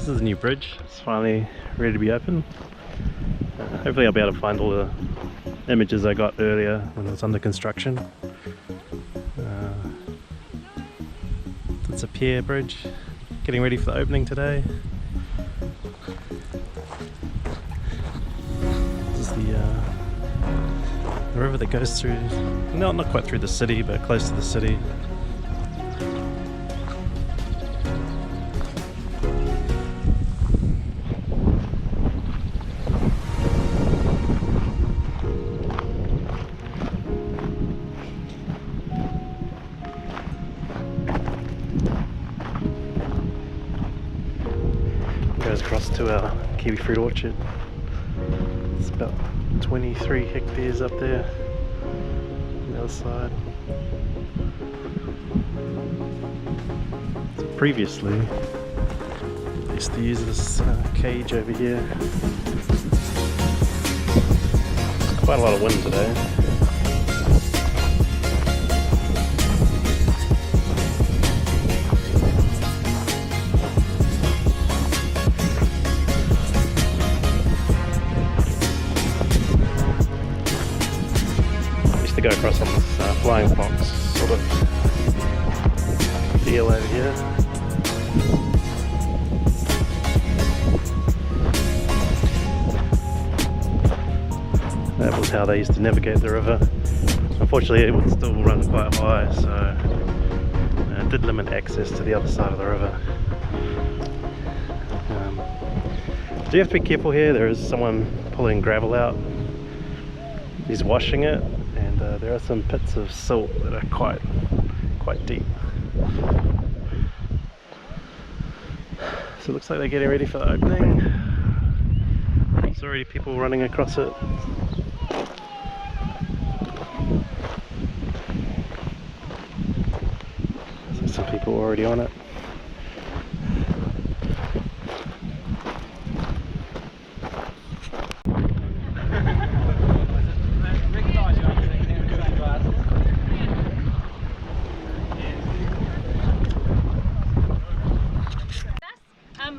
This is the new bridge. It's finally ready to be open. Hopefully I'll be able to find all the images I got earlier when it was under construction. It's a pier bridge, getting ready for the opening today. This is the river that goes through, no, not quite through the city, but close to the city. Goes across to our kiwifruit orchard. It's about 23 hectares up there on the other side. So previously, I used to use this cage over here. There's quite a lot of wind today. Go across on this flying fox sort of deal over here. That was how they used to navigate the river. Unfortunately it would still run quite high, so it did limit access to the other side of the river. So you have to be careful here. There is someone pulling gravel out. He's washing it. There are some pits of silt that are quite deep. So it looks like they're getting ready for the opening. There's already people running across it. So some people already on it.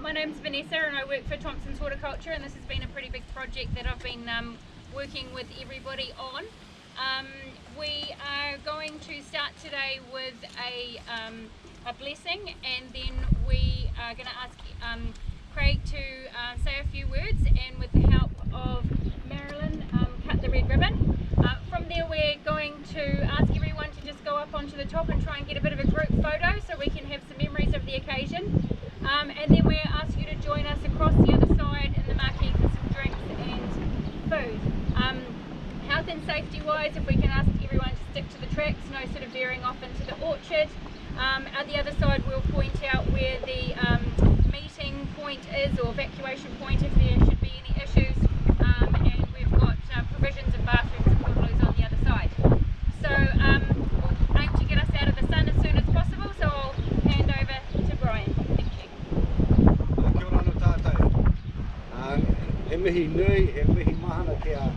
My name's Vanessa and I work for Thompson's Horticulture, and this has been a pretty big project that I've been working with everybody on. We are going to start today with a blessing, and then we are going to ask Craig to say a few words, and with the help of Marilyn, cut the red ribbon. From there we're going to ask everyone to just go up onto the top and try and get a bit of a group photo so we can have some memories of the occasion. And then we ask you to join us across the other side in the marquee for some drinks and food. Health and safety wise, if we can ask everyone to stick to the tracks, no sort of veering off into the orchard. At the other side we'll point out where the meeting point is, or evacuation point if there should be any issues, and we've got provisions of bathrooms and portaloos on the other side. So we'll aim to get us out of the sun as soon as possible, so I'll hand over to Brian. He mihi nui, he mihi mahana ki a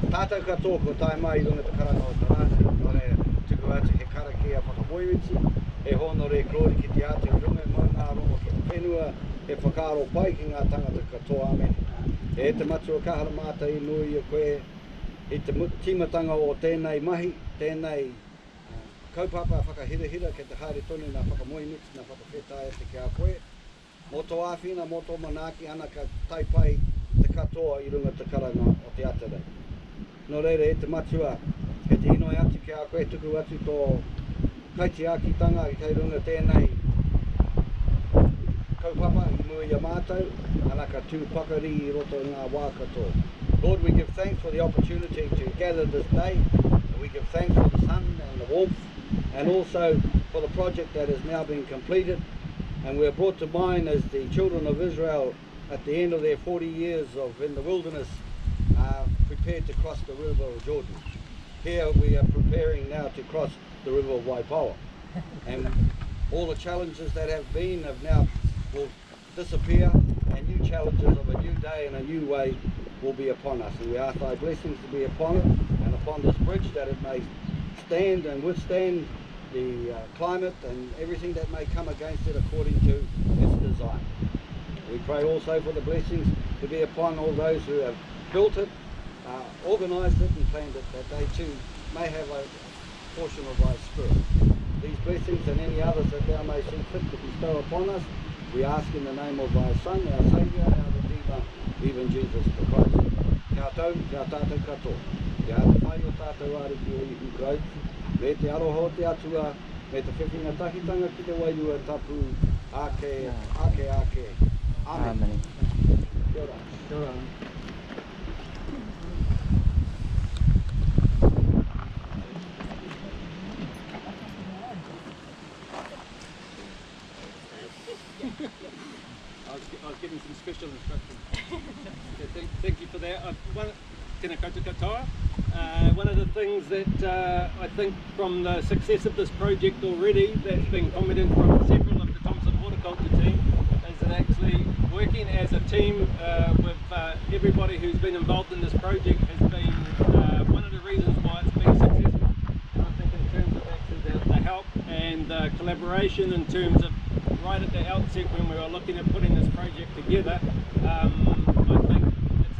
tātou katoa ko tai mai I runga te karanga o Tarasi, no re tuku atu he kara ki a whakamoiwiti, he hono re krori ki te atu runga mo ngā rongo ki te whenua, he whakaro pai ki ngā tangata katoa amen. E te matua kahara māta I nui o koe, I te timatanga o tēnei mahi, tēnei kaupapa whakahirahira ke te haere tonu ngā whakamoiwiti, ngā whakawhetai e te ki a koe. Mo tō āwhina, mo tō manaki ana ka taipai te katoa I runga te karanga o te atarei. No reire e te matua, he te inoi atu ki a koe tuku atu tō kaitiakitanga I kei runga tēnei kaupapa I mua I a mātou, anaka tūpakari I roto ngā wā katoa. Lord, we give thanks for the opportunity to gather this day. We give thanks for the sun and the warmth, and also for the project that has now been completed. And we are brought to mind as the children of Israel at the end of their 40 years in the wilderness prepared to cross the river of Jordan. Here we are preparing now to cross the river of Waipawa. And all the challenges that have been now will disappear, and new challenges of a new day and a new way will be upon us. And we ask thy blessings to be upon it and upon this bridge, that it may stand and withstand the climate and everything that may come against it according to its design. We pray also for the blessings to be upon all those who have built it, organised it and planned it, that they too may have a portion of thy Spirit. These blessings and any others that thou may see fit to bestow upon us, we ask in the name of thy Son, our Saviour, our Redeemer, even Jesus the Christ. Kia tau, kia tātou katoa. Kia atu whai o tātou are ki o ihu grau. Me te aroho te atua, me te whiwhinga tahitanga ki te wairua tapu, ake. Amen. Kia ora. Kia ora. I was getting some special instructions. Thank you for that. Tēnā koutou katoa. One of the things that I think from the success of this project already that's been commented from several of the Thompson Horticulture team is that actually working as a team with everybody who's been involved in this project has been one of the reasons why it's been successful. And I think in terms of actually the help and the collaboration in terms of right at the outset when we were looking at putting this project together, I think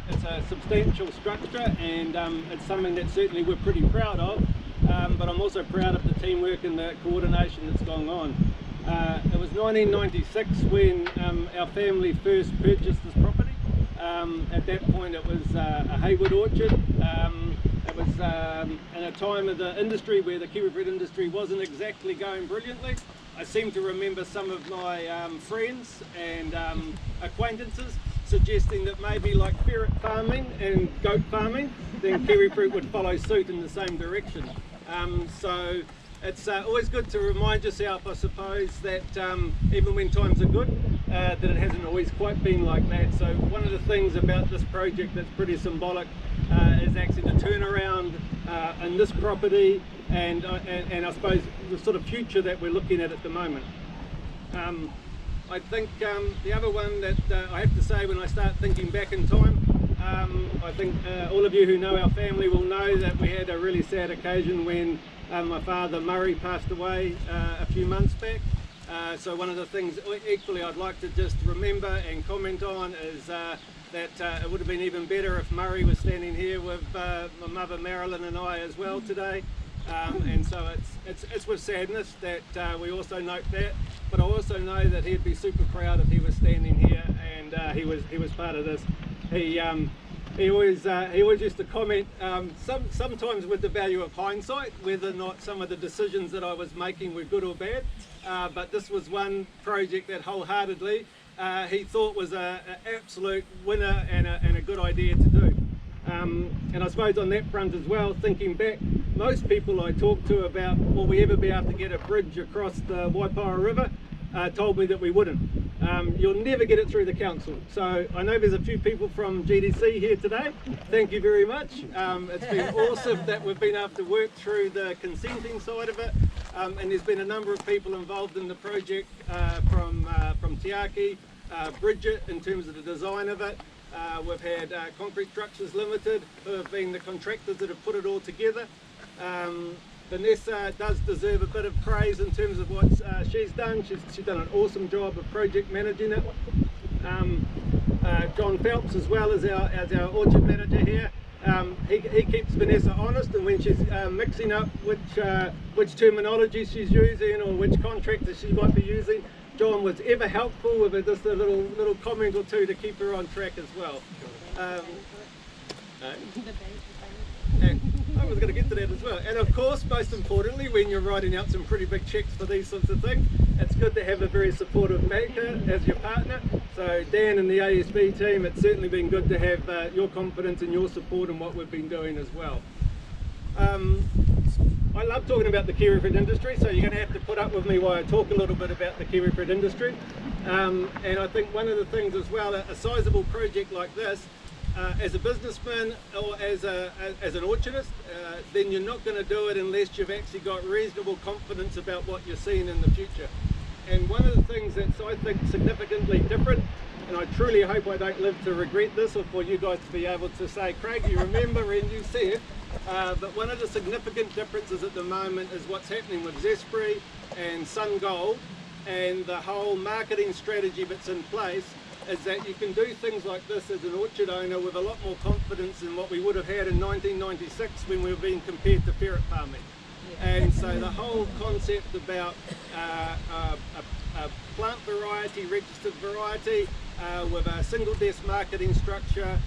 it's a substantial structure and it's something that certainly we're pretty proud of, but I'm also proud of the teamwork and the coordination that's going on. It was 1996 when our family first purchased this property. At that point it was a Hayward orchard. It was in a time of the industry where the kiwifruit industry wasn't exactly going brilliantly. I seem to remember some of my friends and acquaintances suggesting that maybe like ferret farming and goat farming, then kiwifruit would follow suit in the same direction. So it's always good to remind yourself, I suppose, that even when times are good, that it hasn't always quite been like that. So one of the things about this project that's pretty symbolic is actually the turnaround in this property and I suppose the sort of future that we're looking at the moment. I think the other one that I have to say when I start thinking back in time, I think all of you who know our family will know that we had a really sad occasion when my father Murray passed away a few months back. So one of the things equally I'd like to just remember and comment on is that it would have been even better if Murray was standing here with my mother Marilyn and I as well today. And so it's with sadness that we also note that, but I also know that he'd be super proud if he was standing here and he was part of this. He always used to comment sometimes with the value of hindsight, whether or not some of the decisions that I was making were good or bad. But this was one project that wholeheartedly he thought was an absolute winner and a good idea to do. And I suppose on that front as well, thinking back, most people I talked to about will we ever be able to get a bridge across the Waipawa River told me that we wouldn't. You'll never get it through the council. So I know there's a few people from GDC here today. Thank you very much. It's been awesome that we've been able to work through the consenting side of it. And there's been a number of people involved in the project from Tiaki, Bridget in terms of the design of it. We've had Concrete Structures Limited, who have been the contractors that have put it all together. Vanessa does deserve a bit of praise in terms of what she's done. She's done an awesome job of project managing it. John Phelps, as well as our orchard manager here, he keeps Vanessa honest, and when she's mixing up which terminology she's using or which contractor she might be using, John was ever helpful with just a little comment or two to keep her on track as well. And I was going to get to that as well. And of course, most importantly, when you're writing out some pretty big checks for these sorts of things, it's good to have a very supportive banker as your partner. So Dan and the ASB team, it's certainly been good to have your confidence and your support in what we've been doing as well. I love talking about the kiwifruit industry, so you're going to have to put up with me while I talk a little bit about the kiwifruit industry. And I think one of the things as well, a sizable project like this, as a businessman or as an orchardist, then you're not going to do it unless you've actually got reasonable confidence about what you're seeing in the future. And one of the things that's, I think, significantly different, and I truly hope I don't live to regret this or for you guys to be able to say, Craig, you remember and you said, but one of the significant differences at the moment is what's happening with Gisborne and Sun Gold and the whole marketing strategy that's in place is that you can do things like this as an orchard owner with a lot more confidence than what we would have had in 1996 when we were being compared to ferret farming. And so the whole concept about a plant variety, registered variety, with a single desk marketing structure,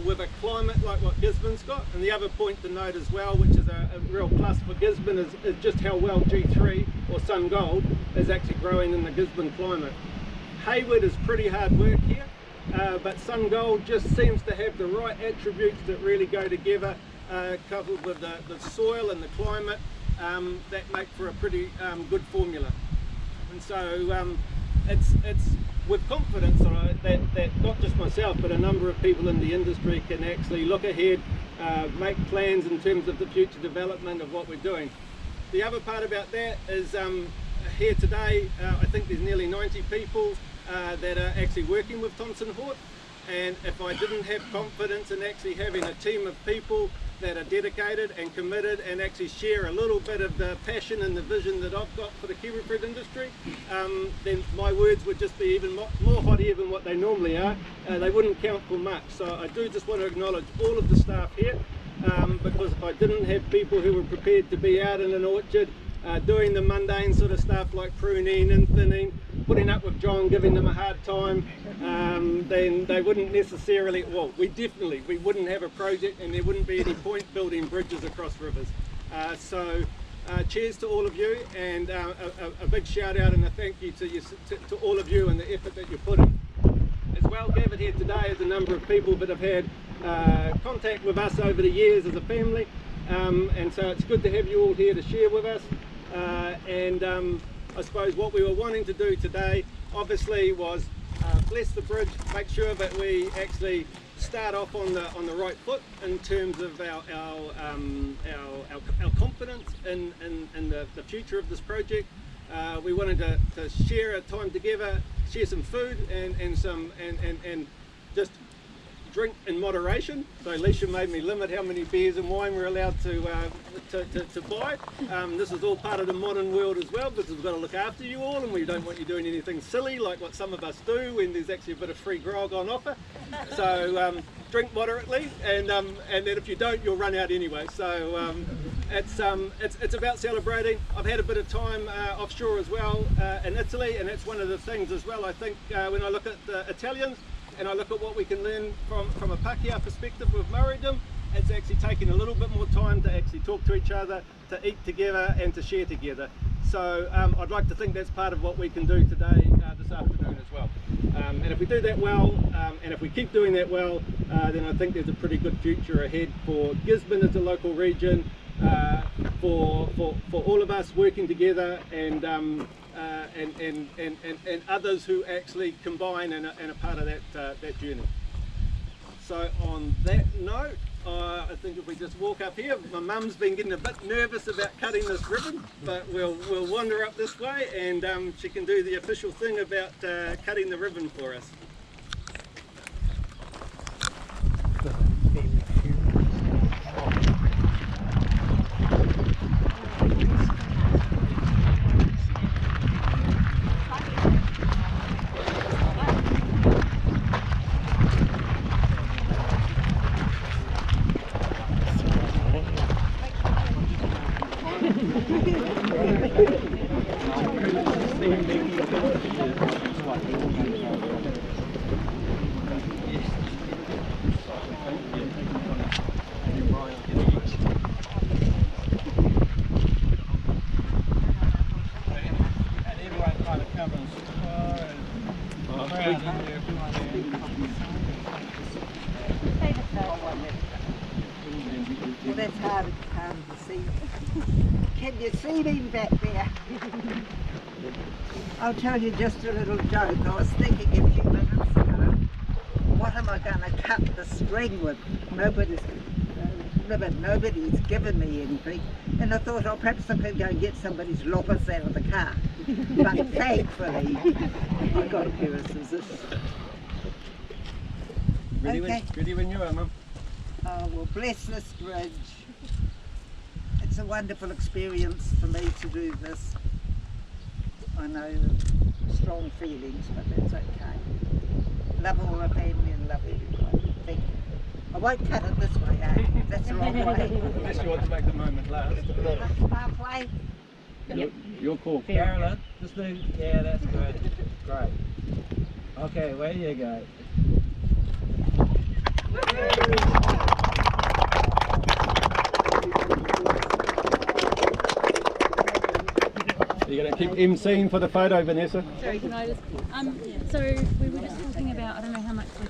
with a climate like what Gisborne's got. And the other point to note as well, which is a real plus for Gisborne, is just how well G3 or Sun Gold is actually growing in the Gisborne climate. Hayward is pretty hard work here, but Sun Gold just seems to have the right attributes that really go together, coupled with the soil and the climate, that make for a pretty good formula. And so it's with confidence that not just myself but a number of people in the industry can actually look ahead, make plans in terms of the future development of what we're doing. The other part about that is here today, I think there's nearly 90 people that are actually working with Thompson Hort, and if I didn't have confidence in actually having a team of people that are dedicated and committed and actually share a little bit of the passion and the vision that I've got for the kiwifruit industry, then my words would just be even more hot air than what they normally are. They wouldn't count for much. So I do just want to acknowledge all of the staff here, because if I didn't have people who were prepared to be out in an orchard doing the mundane sort of stuff like pruning and thinning, putting up with John giving them a hard time, then they wouldn't necessarily, well, we wouldn't have a project, and there wouldn't be any point building bridges across rivers. So cheers to all of you, and a big shout out and a thank you to all of you and the effort that you put in. As well, gathered here today is a number of people that have had contact with us over the years as a family, and so it's good to have you all here to share with us. I suppose what we were wanting to do today obviously was bless the bridge, make sure that we actually start off on the right foot in terms of our confidence in the future of this project. We wanted to share a time together, share some food and just drink in moderation. So Alicia made me limit how many beers and wine we're allowed to buy. This is all part of the modern world as well, because we've got to look after you all, and we don't want you doing anything silly like what some of us do when there's actually a bit of free grog on offer. So drink moderately, and then if you don't, you'll run out anyway. So it's about celebrating. I've had a bit of time offshore as well in Italy, and that's one of the things as well. I think when I look at the Italians, and I look at what we can learn from a Pākehā perspective with Maoridom, it's actually taking a little bit more time to actually talk to each other, to eat together and to share together. So I'd like to think that's part of what we can do today, this afternoon as well. And if we do that well, and if we keep doing that well, then I think there's a pretty good future ahead for Gisborne as a local region, for all of us working together, and others who actually combine and are part of that journey. So on that note, I think if we just walk up here, my mum's been getting a bit nervous about cutting this ribbon, but we'll wander up this way, and she can do the official thing about cutting the ribbon for us. Well, that's hard to see. Can you see me back there? I'll tell you just a little joke. I was thinking a few minutes ago, what am I going to cut the string with? Nobody's given me anything. And I thought, oh, perhaps I could go and get somebody's loppers out of the car. But thankfully, I got a pair of scissors. Ready when you are, Mum. Oh, well, bless this bridge. It's a wonderful experience for me to do this. I know strong feelings, but that's okay. Love all the family and love everybody. Thank you. I won't cut it this way, eh? That's a long way. Unless you want to make the moment last. Halfway. Your call. Carolyn, just move. Yeah, that's good. Great. Okay, where you go. You're going to keep emceeing for the photo, Vanessa? Sorry, can I just, so we were just talking about, I don't know how much we